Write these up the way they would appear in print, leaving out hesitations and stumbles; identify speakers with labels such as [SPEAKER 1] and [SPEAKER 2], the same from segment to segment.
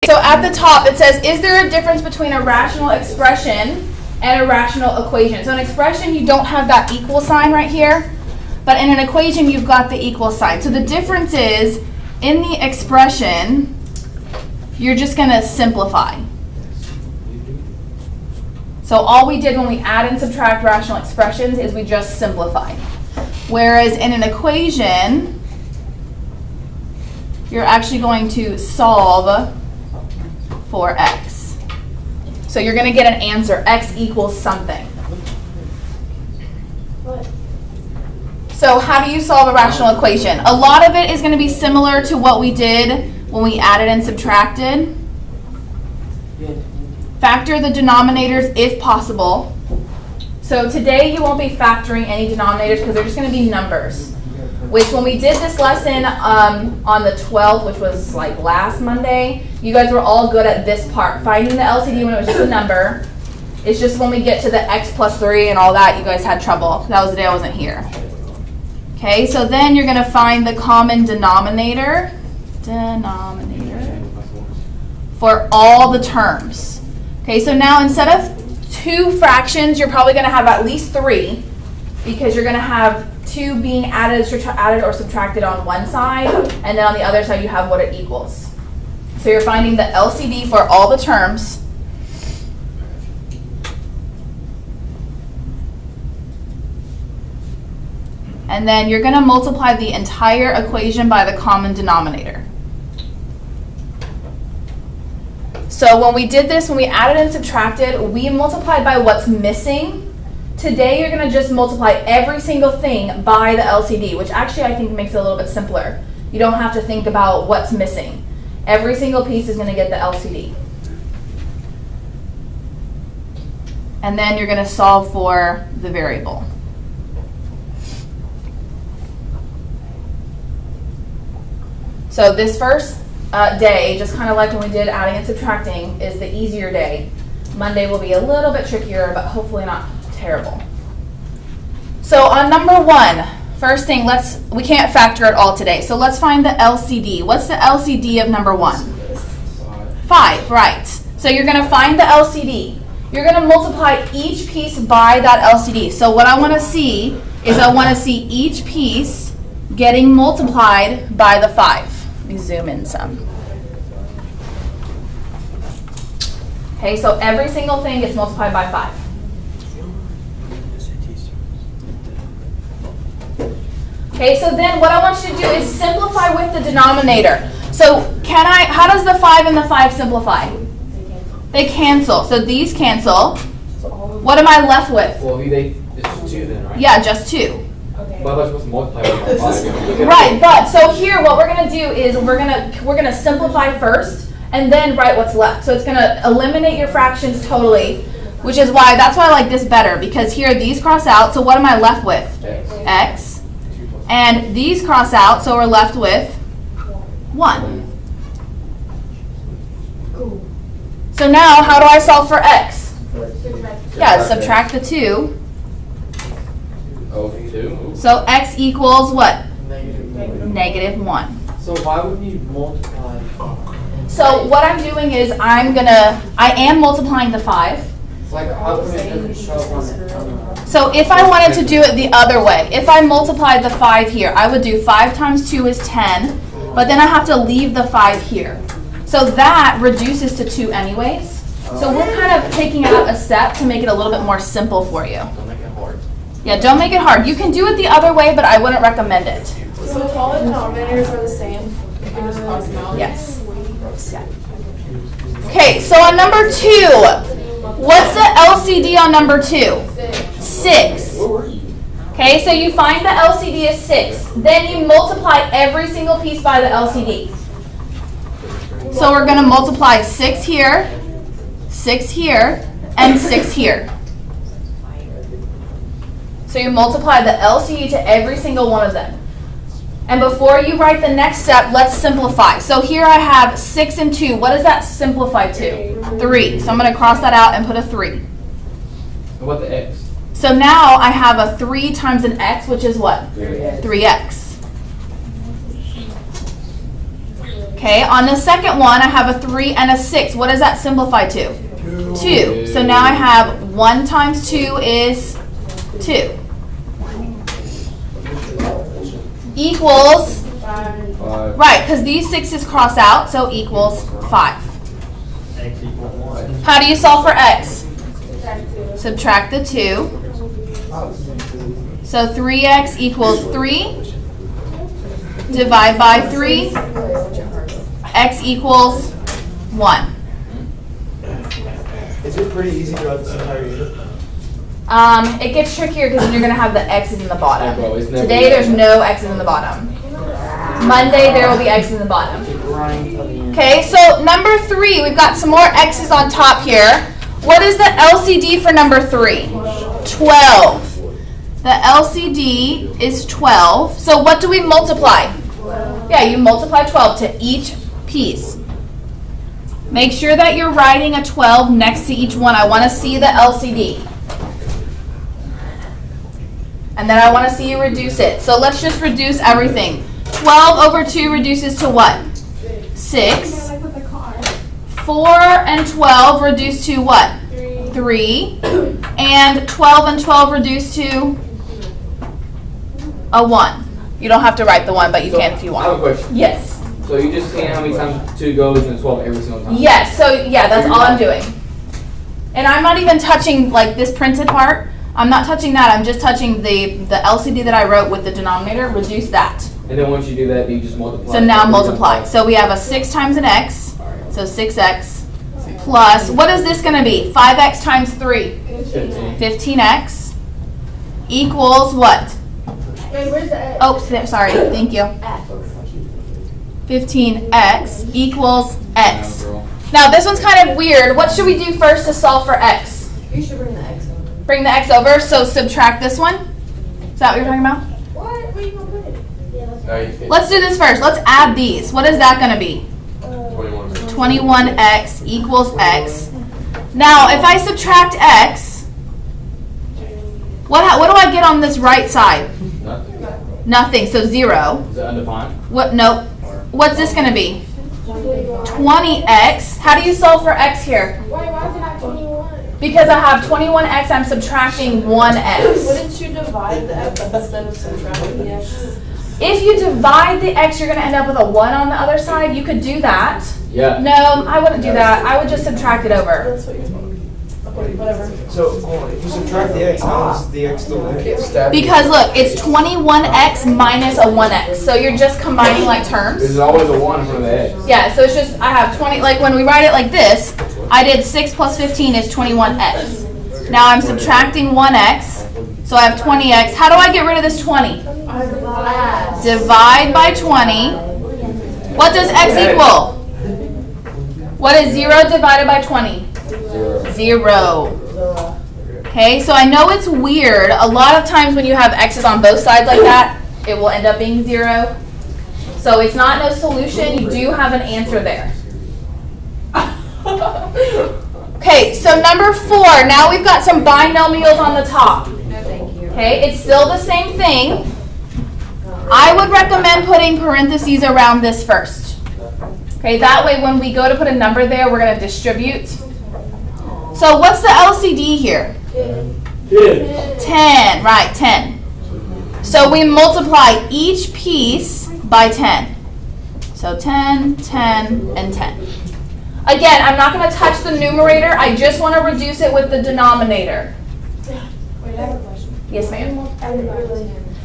[SPEAKER 1] so at the top it says, is there a difference between a rational expression and a rational equation? So an expression, you don't have that equal sign right here, but in an equation you've got the equal sign. So the difference is, in the expression, you're just going to simplify. So all we did when we add and subtract rational expressions is we just simplified. Whereas in an equation, you're actually going to solve for x. So you're going to get an answer, x equals something. So how do you solve a rational equation? A lot of it is going to be similar to what we did when we added and subtracted. Factor the denominators if possible. So today you won't be factoring any denominators because they're just going to be numbers. Which when we did this lesson on the 12th, which was like last Monday, you guys were all good at this part. Finding the LCD when it was just a number. It's just when we get to the x plus 3 and all that, you guys had trouble. That was the day I wasn't here. Okay, so then you're going to find the common denominator. For all the terms. Okay, so now instead of 2 fractions, you're probably going to have at least 3 because you're going to have 2 being added or subtracted on one side, and then on the other side you have what it equals. So you're finding the LCD for all the terms. And then you're going to multiply the entire equation by the common denominator. So when we did this, when we added and subtracted, we multiplied by what's missing. Today you're going to just multiply every single thing by the LCD, which actually I think makes it a little bit simpler. You don't have to think about what's missing. Every single piece is going to get the LCD. And then you're going to solve for the variable. So this first day, just kind of like when we did adding and subtracting, is the easier day. Monday will be a little bit trickier, but hopefully not terrible. So on number 1, first thing, we can't factor it all today. So let's find the LCD. What's the LCD of number 1? 5, right. So you're going to find the LCD. You're going to multiply each piece by that LCD. So what I want to see is I want to see each piece getting multiplied by the 5. Let me zoom in some. Okay, so every single thing gets multiplied by 5. Okay, so then what I want you to do is simplify with the denominator. So how does the 5 and the 5 simplify? They cancel. So these cancel. What am I left with?
[SPEAKER 2] Well, it's 2 then, right?
[SPEAKER 1] Yeah, just 2.
[SPEAKER 2] But I'm supposed to multiply by 5.
[SPEAKER 1] Right, but so here what we're going to do is we're going to simplify first and then write what's left. So it's going to eliminate your fractions totally, that's why I like this better, because here these cross out, so what am I left with? X. And these cross out, so we're left with 1. So now how do I solve for x? Yeah, subtract the 2. So x equals what? Negative 1.
[SPEAKER 3] So why would you multiply?
[SPEAKER 1] So what I'm doing is I am multiplying the 5.
[SPEAKER 3] It's like how come it doesn't show up on it?
[SPEAKER 1] So if I wanted to do it the other way, if I multiplied the 5 here, I would do 5 times 2 is 10, but then I have to leave the 5 here. So that reduces to 2 anyways. So we're kind of taking out a step to make it a little bit more simple for you. Yeah, don't make it hard. You can do it the other way, but I wouldn't recommend it.
[SPEAKER 4] So if all the denominators are the same, you can just cross them out?
[SPEAKER 1] Yes. Okay, so on number 2, what's the LCD on number 2? 6. Okay, so you find the LCD is 6. Then you multiply every single piece by the LCD. So we're going to multiply 6 here, 6 here, and 6 here. So you multiply the LCD to every single one of them. And before you write the next step, let's simplify. So here I have 6 and 2. What does that simplify to? 3. So I'm going to cross that out and put a 3.
[SPEAKER 2] And what the x?
[SPEAKER 1] So now I have a 3 times an x, which is what? 3x. Okay, on the second one, I have a 3 and a 6. What does that simplify to? 2. So now I have 1 times 2 is 2. Equals,
[SPEAKER 2] 5.
[SPEAKER 1] right, because these 6's cross out, so equals 5.
[SPEAKER 5] X equals 1.
[SPEAKER 1] How do you solve for x? Subtract the 2. So 3x equals 3. Divide by 3. X equals 1.
[SPEAKER 6] Is it pretty easy throughout this entire year?
[SPEAKER 1] It gets trickier because then you're going to have the x's in the bottom.
[SPEAKER 2] Yeah, bro, it's never
[SPEAKER 1] Today there's no x's in the bottom. Monday there will be x's in the bottom. Okay, so number 3, we've got some more x's on top here. What is the LCD for number 3? 12. The LCD is 12. So what do we multiply? Yeah, you multiply 12 to each piece. Make sure that you're writing a 12 next to each one. I want to see the LCD. And then I want to see you reduce it. So let's just reduce everything. 12 over 2 reduces to what? 6. 4 and 12 reduce to what? 3. And 12 and 12 reduce to a 1. You don't have to write the 1, but you can if you
[SPEAKER 2] I have a
[SPEAKER 1] want.
[SPEAKER 2] question.
[SPEAKER 1] Yes.
[SPEAKER 2] So you just seen how many times 2 goes and 12 every single time?
[SPEAKER 1] Yes, so yeah, that's all I'm doing. And I'm not even touching like this printed part. I'm not touching that. I'm just touching the LCD that I wrote with the denominator. Reduce that.
[SPEAKER 2] And then once you do that, you just multiply.
[SPEAKER 1] So now multiply. So we have a 6 times an x. So 6x plus, what is this going to be? 5x times 3.
[SPEAKER 2] 15.
[SPEAKER 1] 15x equals what?
[SPEAKER 4] Wait, where's the X?
[SPEAKER 1] Oh, sorry. Thank you. 15x equals x. Now this one's kind of weird. What should we do first to solve for x?
[SPEAKER 4] You should bring the X over.
[SPEAKER 1] Bring the x over, so subtract this one. Is that what you're talking about?
[SPEAKER 4] What? Where you gonna put it?
[SPEAKER 1] Let's do this first. Let's add these. What is that going to be? 21x equals x. Now, if I subtract x, what do I get on this right side? Nothing, so 0.
[SPEAKER 2] Is it undefined?
[SPEAKER 1] What? Nope. What's this going to be? 20x. How do you solve for x here?
[SPEAKER 4] Why is it not 21?
[SPEAKER 1] Because I have 21x, I'm subtracting 1x.
[SPEAKER 4] Wouldn't you divide the X instead of subtracting the X?
[SPEAKER 1] If you divide the x, you're going to end up with a 1 on the other side. You could do that.
[SPEAKER 2] Yeah.
[SPEAKER 1] No, I wouldn't do that. I would just subtract it over.
[SPEAKER 4] That's what you're saying. Okay, whatever.
[SPEAKER 6] So, if you subtract the x, how is the x still there?
[SPEAKER 1] Because look, it's 21x minus a 1x. So you're just combining like terms.
[SPEAKER 2] There's always a 1 in front of the x.
[SPEAKER 1] Yeah, so it's just, I have 20, like when we write it like this, I did 6 plus 15 is 21x. Now I'm subtracting 1x, so I have 20x. How do I get rid of this 20? Divide by 20. What does x equal? What is 0 divided by 20? 0. Okay, so I know it's weird. A lot of times when you have x's on both sides like that, it will end up being 0. So it's not no solution. You do have an answer there. Okay, so number 4. Now we've got some binomials on the top. Okay, it's still the same thing. I would recommend putting parentheses around this first. Okay, that way when we go to put a number there, we're going to distribute. So what's the LCD here? 10, right, 10. So we multiply each piece by 10. So 10, 10, and 10. Again, I'm not going to touch the numerator. I just want to reduce it with the denominator.
[SPEAKER 4] Wait, I have a question.
[SPEAKER 1] Yes, ma'am.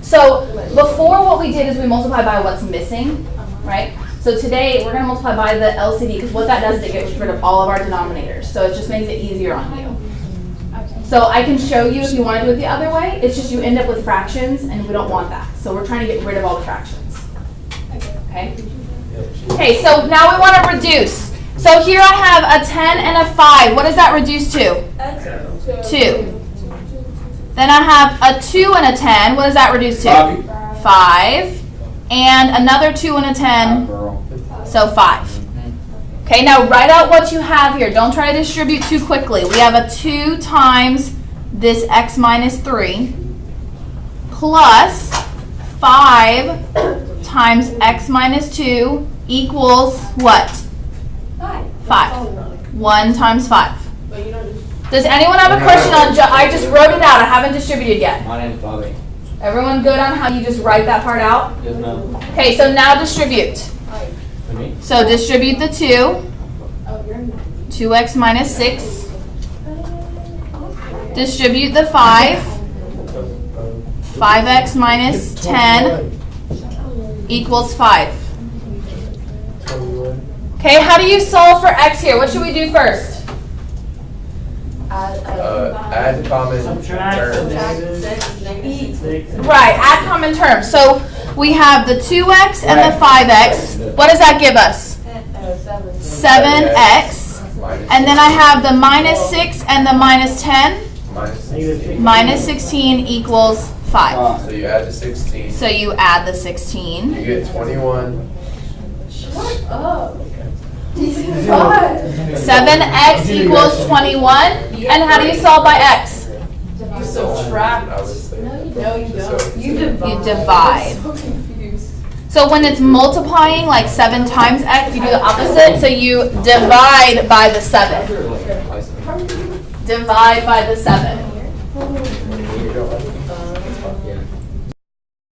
[SPEAKER 1] So before what we did is we multiply by what's missing, right? So today we're going to multiply by the LCD because what that does is it gets rid of all of our denominators. So it just makes it easier on you. So I can show you if you want to do it the other way. It's just you end up with fractions and we don't want that. So we're trying to get rid of all the fractions. Okay? Okay, so now we want to reduce. So here I have a 10 and a 5. What does that reduce to? 2. Then I have a 2 and a 10. What does that reduce to? 5. And another 2 and a 10. So 5. Okay, now write out what you have here. Don't try to distribute too quickly. We have a 2 times this x minus 3 plus 5 times x minus 2 equals what? 5. 1 times 5.
[SPEAKER 4] But you don't.
[SPEAKER 1] Does anyone have a question on, I just wrote it out, I haven't distributed yet.
[SPEAKER 2] Mine and Bobby.
[SPEAKER 1] Everyone good on how you just write that part out?
[SPEAKER 2] Yes, no.
[SPEAKER 1] Okay, so now distribute.
[SPEAKER 2] For me?
[SPEAKER 1] So distribute the 2.
[SPEAKER 4] Oh, you're.
[SPEAKER 1] 2x minus 6. Distribute the 5. 5x minus 10 equals 5. Okay, how do you solve for x here? What should we do first?
[SPEAKER 6] Add common
[SPEAKER 5] Subtract
[SPEAKER 6] terms.
[SPEAKER 1] Right, add common terms. So we have the 2x and the 5x. What does that give us? 7x. And then I have the minus 6 and the minus 10. Minus 16 equals 5.
[SPEAKER 6] So you add the 16.
[SPEAKER 1] So you add the 16.
[SPEAKER 6] You get 21.
[SPEAKER 4] Shut up.
[SPEAKER 1] 7x equals 21. And how do you solve by x?
[SPEAKER 4] You subtract.
[SPEAKER 6] Obviously.
[SPEAKER 4] No, you don't. You
[SPEAKER 1] You divide.
[SPEAKER 4] So confused.
[SPEAKER 1] So when it's multiplying like 7 times x, you do the opposite. So you divide by the 7. Divide by the 7.